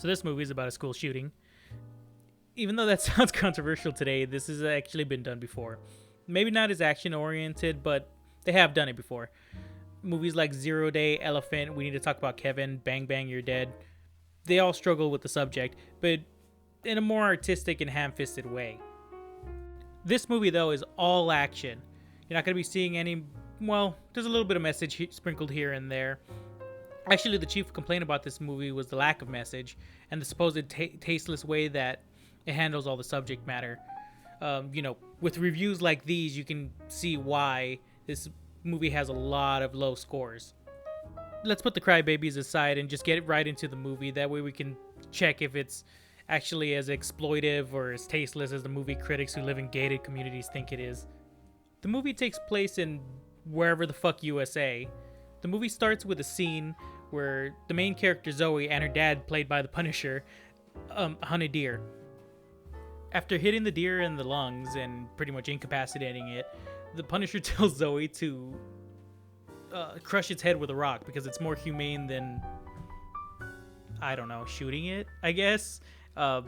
So this movie is about a school shooting. Even though that sounds controversial today, this has actually been done before. Maybe not as action-oriented, but they have done it before. Movies like Zero Day, Elephant, We Need to Talk About Kevin, Bang Bang, You're Dead, they all struggle with the subject, but in a more artistic and ham-fisted way. This movie, though, is all action. You're not going to be seeing any, well, there's a little bit of message sprinkled here and there. Actually, the chief complaint about this movie was the lack of message and the supposed tasteless way that it handles all the subject matter. With reviews like these, you can see why this movie has a lot of low scores. Let's put the crybabies aside and just get right into the movie. That way we can check if it's actually as exploitive or as tasteless as the movie critics who live in gated communities think it is. The movie takes place in wherever the fuck USA. The movie starts with a scene where the main character Zoe and her dad, played by the Punisher, hunt a deer. After hitting the deer in the lungs and pretty much incapacitating it, the Punisher tells Zoe to crush its head with a rock because it's more humane than, I don't know, shooting it, I guess. I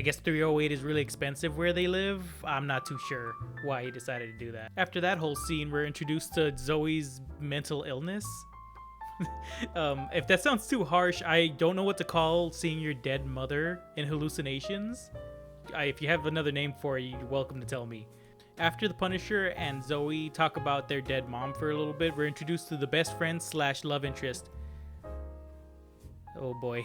guess 308 is really expensive where they live. I'm not too sure why he decided to do that. After that whole scene, we're introduced to Zoe's mental illness. If that sounds too harsh, I don't know what to call seeing your dead mother in hallucinations. If you have another name for it, you're welcome to tell me. After the Punisher and Zoe talk about their dead mom for a little bit, we're introduced to the best friend / love interest. Oh boy.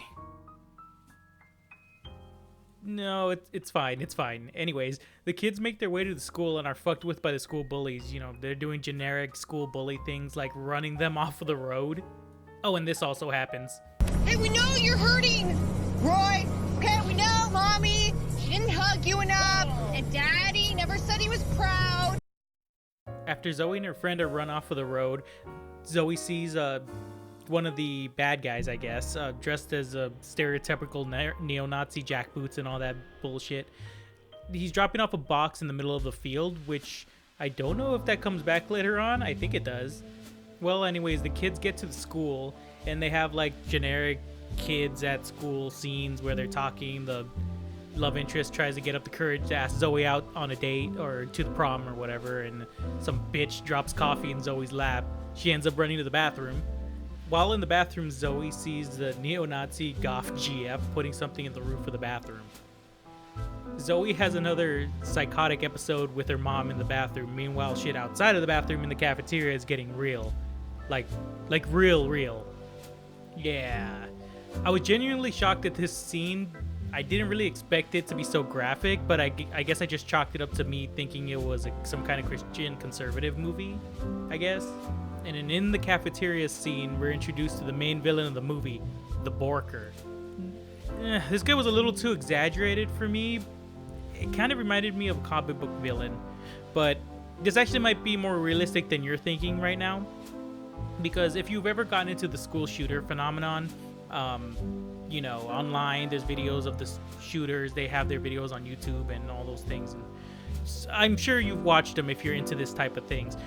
No, it's fine. It's fine. Anyways, the kids make their way to the school and are fucked with by the school bullies. You know, they're doing generic school bully things like running them off of the road. Oh, and this also happens. Hey, we know you're hurting, Roy. Okay, we know, Mommy. She didn't hug you enough, and Daddy never said he was proud. After Zoe and her friend are run off of the road, Zoe sees one of the bad guys, I guess, dressed as a stereotypical neo-Nazi jackboots and all that bullshit. He's dropping off a box in the middle of the field, which I don't know if that comes back later on. I think it does. Well, anyways, the kids get to the school, and they have, like, generic kids at school scenes where they're talking. The love interest tries to get up the courage to ask Zoe out on a date or to the prom or whatever, and some bitch drops coffee in Zoe's lap. She ends up running to the bathroom. While in the bathroom, Zoe sees the neo-Nazi goth GF putting something in the roof of the bathroom. Zoe has another psychotic episode with her mom in the bathroom. Meanwhile, shit outside of the bathroom in the cafeteria is getting real. Like real. Yeah. I was genuinely shocked at this scene. I didn't really expect it to be so graphic, but I guess I just chalked it up to me thinking it was some kind of Christian conservative movie, I guess. And in the cafeteria scene, we're introduced to the main villain of the movie, the Borker. This guy was a little too exaggerated for me. It kind of reminded me of a comic book villain, but this actually might be more realistic than you're thinking right now. Because if you've ever gotten into the school shooter phenomenon, online, there's videos of the shooters. They have their videos on YouTube and all those things. And I'm sure you've watched them if you're into this type of things.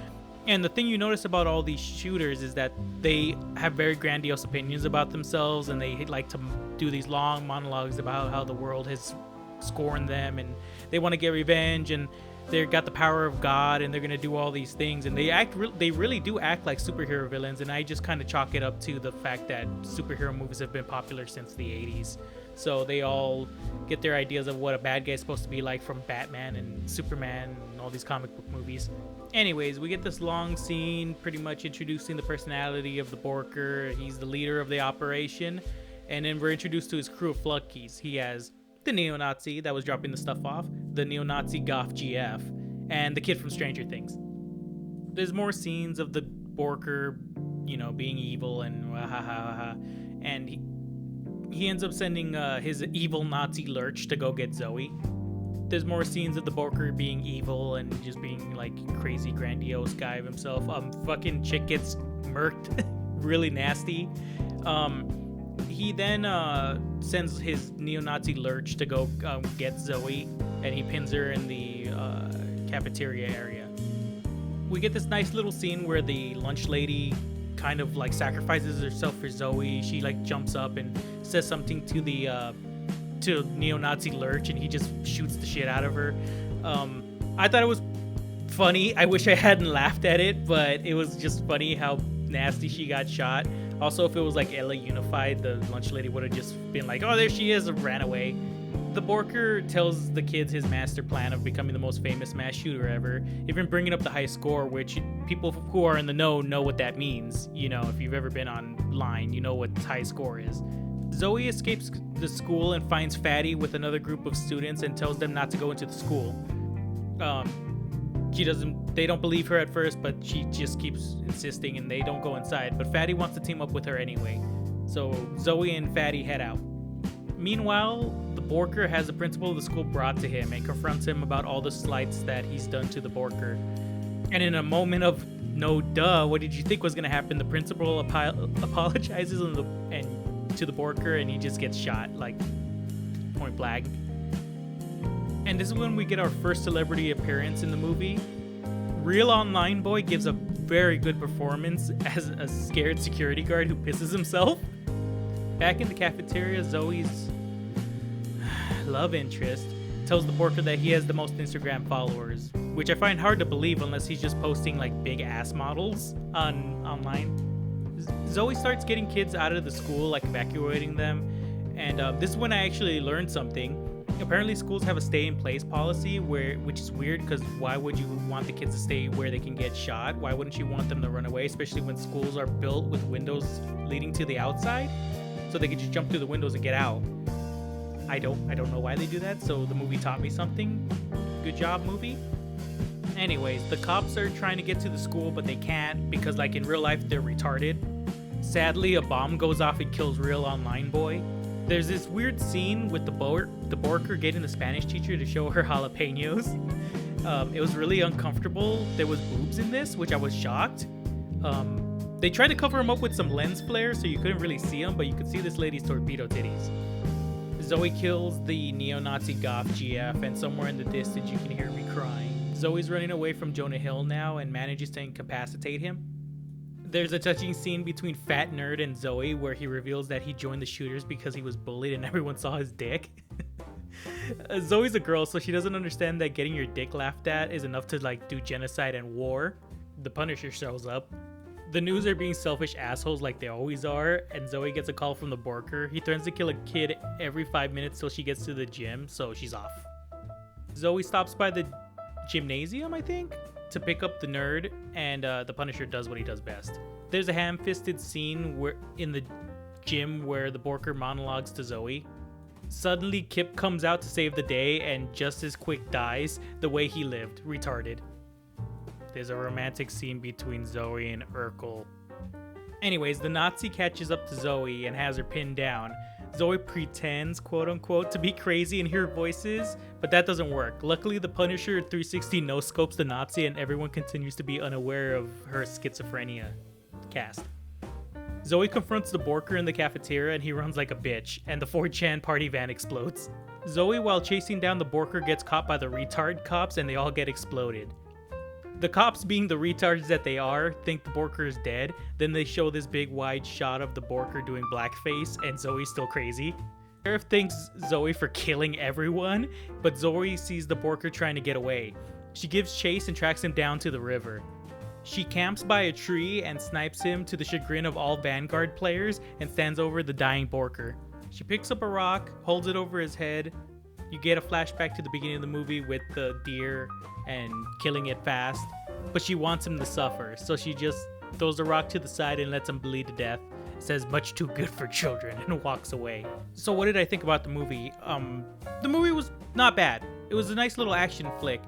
And the thing you notice about all these shooters is that they have very grandiose opinions about themselves, and they like to do these long monologues about how the world has scorned them, and they want to get revenge, and they've got the power of God, and they're going to do all these things, and they really do act like superhero villains. And I just kind of chalk it up to the fact that superhero movies have been popular since the 80s. So they all get their ideas of what a bad guy is supposed to be like from Batman and Superman and all these comic book movies. Anyways, we get this long scene pretty much introducing the personality of the Borker. He's the leader of the operation. And then we're introduced to his crew of flunkies. He has the neo-Nazi that was dropping the stuff off, the neo-Nazi goth GF, and the kid from Stranger Things. There's more scenes of the Borker, being evil and and he ends up sending his evil Nazi Lurch to go get Zoe. There's more scenes of the Borker being evil and just being like crazy grandiose guy of himself. Fucking chick gets murked really nasty. He then sends his neo-Nazi Lurch to go get Zoe, and he pins her in the cafeteria area. We get this nice little scene where the lunch lady kind of like sacrifices herself for Zoe. She like jumps up and says something to the to neo-Nazi Lurch, and he just shoots the shit out of her. I thought it was funny. I wish I hadn't laughed at it, but it was just funny how nasty she got shot. Also, if it was like LA Unified, the lunch lady would have just been like, oh, there she is, and ran away. The Borker tells the kids his master plan of becoming the most famous mass shooter ever, even bringing up the high score, which people who are in the know what that means. You know, if you've ever been online, you know what high score is. Zoe escapes the school and finds Fatty with another group of students and tells them not to go into the school. They don't believe her at first, but she just keeps insisting and they don't go inside. But Fatty wants to team up with her anyway. So Zoe and Fatty head out. Meanwhile, the Borker has the principal of the school brought to him and confronts him about all the slights that he's done to the Borker. And in a moment of no duh, what did you think was going to happen? The principal apologizes to the Borker, and he just gets shot, like, point blank. And this is when we get our first celebrity appearance in the movie. Real Online Boy gives a very good performance as a scared security guard who pisses himself. Back in the cafeteria, Zoe's love interest tells the Borker that he has the most Instagram followers, which I find hard to believe unless he's just posting like big ass models online. Zoe starts getting kids out of the school, like evacuating them, and this is when I actually learned something. Apparently schools have a stay-in-place policy, which is weird, because why would you want the kids to stay where they can get shot? Why wouldn't you want them to run away, especially when schools are built with windows leading to the outside, so they could just jump through the windows and get out? I don't know why they do that, so the movie taught me something. Good job, movie. Anyways, the cops are trying to get to the school, but they can't because, like, in real life, they're retarded. Sadly, a bomb goes off and kills Real Online Boy. There's this weird scene with the Borker getting the Spanish teacher to show her jalapenos. It was really uncomfortable. There was boobs in this, which I was shocked. They tried to cover them up with some lens flare so you couldn't really see them, but you could see this lady's torpedo titties. Zoe kills the neo-Nazi goth GF, and somewhere in the distance you can hear me crying. Zoe's running away from Jonah Hill now and manages to incapacitate him. There's a touching scene between Fat Nerd and Zoe where he reveals that he joined the shooters because he was bullied and everyone saw his dick. Zoe's a girl, so she doesn't understand that getting your dick laughed at is enough to like do genocide and war. The Punisher shows up. The news are being selfish assholes like they always are, and Zoe gets a call from the Borker. He threatens to kill a kid every 5 minutes till she gets to the gym, so she's off. Zoe stops by the gymnasium, I think, to pick up the nerd, and the Punisher does what he does best. There's a ham-fisted scene in the gym where the Borker monologues to Zoe. Suddenly, Kip comes out to save the day, and just as Quick dies the way he lived, retarded. There's a romantic scene between Zoe and Urkel. Anyways, the Nazi catches up to Zoe and has her pinned down. Zoe pretends, quote-unquote, to be crazy and hear voices, but that doesn't work. Luckily, the Punisher 360 no-scopes the Nazi and everyone continues to be unaware of her schizophrenia. Cast. Zoe confronts the Borker in the cafeteria and he runs like a bitch, and the 4chan party van explodes. Zoe, while chasing down the Borker, gets caught by the retard cops and they all get exploded. The cops, being the retards that they are, think the Borker is dead. Then they show this big wide shot of the Borker doing blackface, and Zoe's still crazy. Sheriff thanks Zoe for killing everyone, but Zoe sees the Borker trying to get away. She gives chase and tracks him down to the river. She camps by a tree and snipes him to the chagrin of all Vanguard players and stands over the dying Borker. She picks up a rock, holds it over his head. You get a flashback to the beginning of the movie with the deer and killing it fast, but she wants him to suffer, so she just throws the rock to the side and lets him bleed to death, says much too good for children, and walks away. So what did I think about the movie? The movie was not bad. It was a nice little action flick.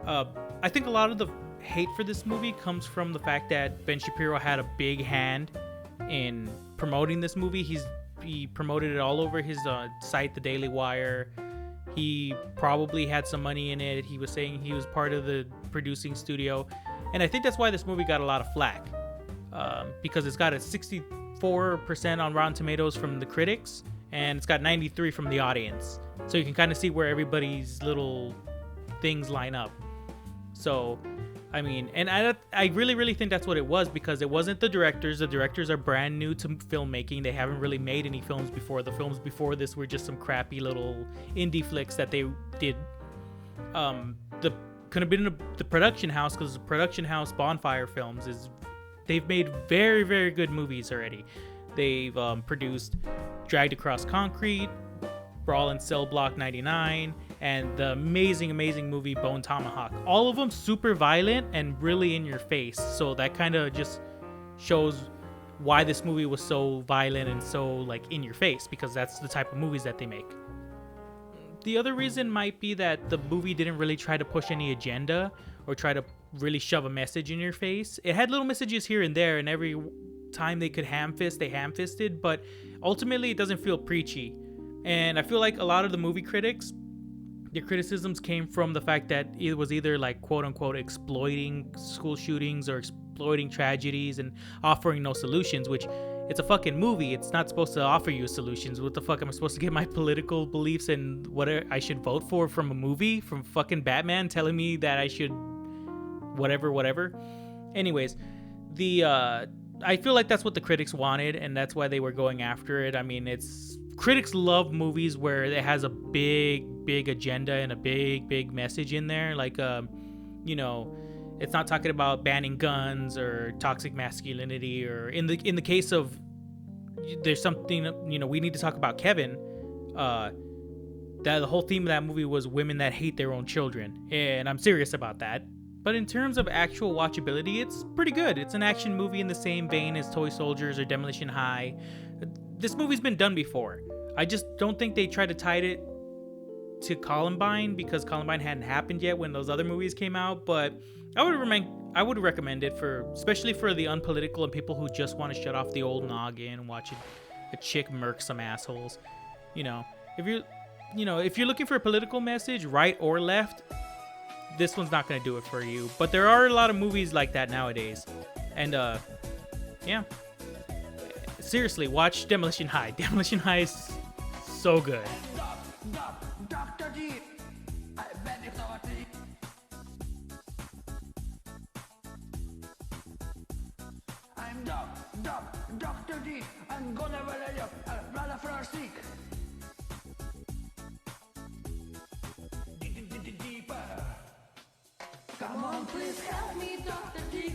I think a lot of the hate for this movie comes from the fact that Ben Shapiro had a big hand in promoting this movie. He promoted it all over his site, The Daily Wire. He probably had some money in it. He was saying he was part of the producing studio. And I think that's why this movie got a lot of flack. Because it's got a 64% on Rotten Tomatoes from the critics, and it's got 93% from the audience. So you can kind of see where everybody's little things line up. So I mean, and I really think that's what it was, because it wasn't the directors. The directors are brand new to filmmaking. They haven't really made any films before. The films before this were just some crappy little indie flicks that they did. The could have been the production house, because the production house Bonfire Films they've made very good movies already. They've produced Dragged Across Concrete, Brawl in Cell Block 99, and the amazing movie Bone Tomahawk. All of them super violent and really in your face. So that kind of just shows why this movie was so violent and so like in your face, because that's the type of movies that they make. The other reason might be that the movie didn't really try to push any agenda or try to really shove a message in your face. It had little messages here and there, and every time they could ham-fist, they ham-fisted, but ultimately it doesn't feel preachy. And I feel like a lot of the movie critics, their criticisms came from the fact that it was either like quote-unquote exploiting school shootings or exploiting tragedies and offering no solutions, which it's a fucking movie. It's not supposed to offer you solutions. What the fuck am I supposed to get my political beliefs and what I should vote for from a movie? From fucking Batman telling me that I should whatever. Anyways, I feel like that's what the critics wanted, and that's why they were going after it. I mean, critics love movies where it has a big agenda and a big message in there. Like, it's not talking about banning guns or toxic masculinity, or in the case of there's something, we need to talk about Kevin. That the whole theme of that movie was women that hate their own children, and I'm serious about that. But in terms of actual watchability, it's pretty good. It's an action movie in the same vein as Toy Soldiers or Demolition High. This movie's been done before. I just don't think they tried to tie it to Columbine, because Columbine hadn't happened yet when those other movies came out. But I would recommend it, especially for the unpolitical and people who just want to shut off the old noggin and watch a chick murk some assholes. If you're looking for a political message, right or left, this one's not going to do it for you. But there are a lot of movies like that nowadays. And, yeah. Seriously, watch Demolition High. Demolition High is so good. Dr. D, I bet it's our tea. I'm Dr. D. I'm gonna rally you, rather for our seek. Deeper. Come on, please help me, Dr. D.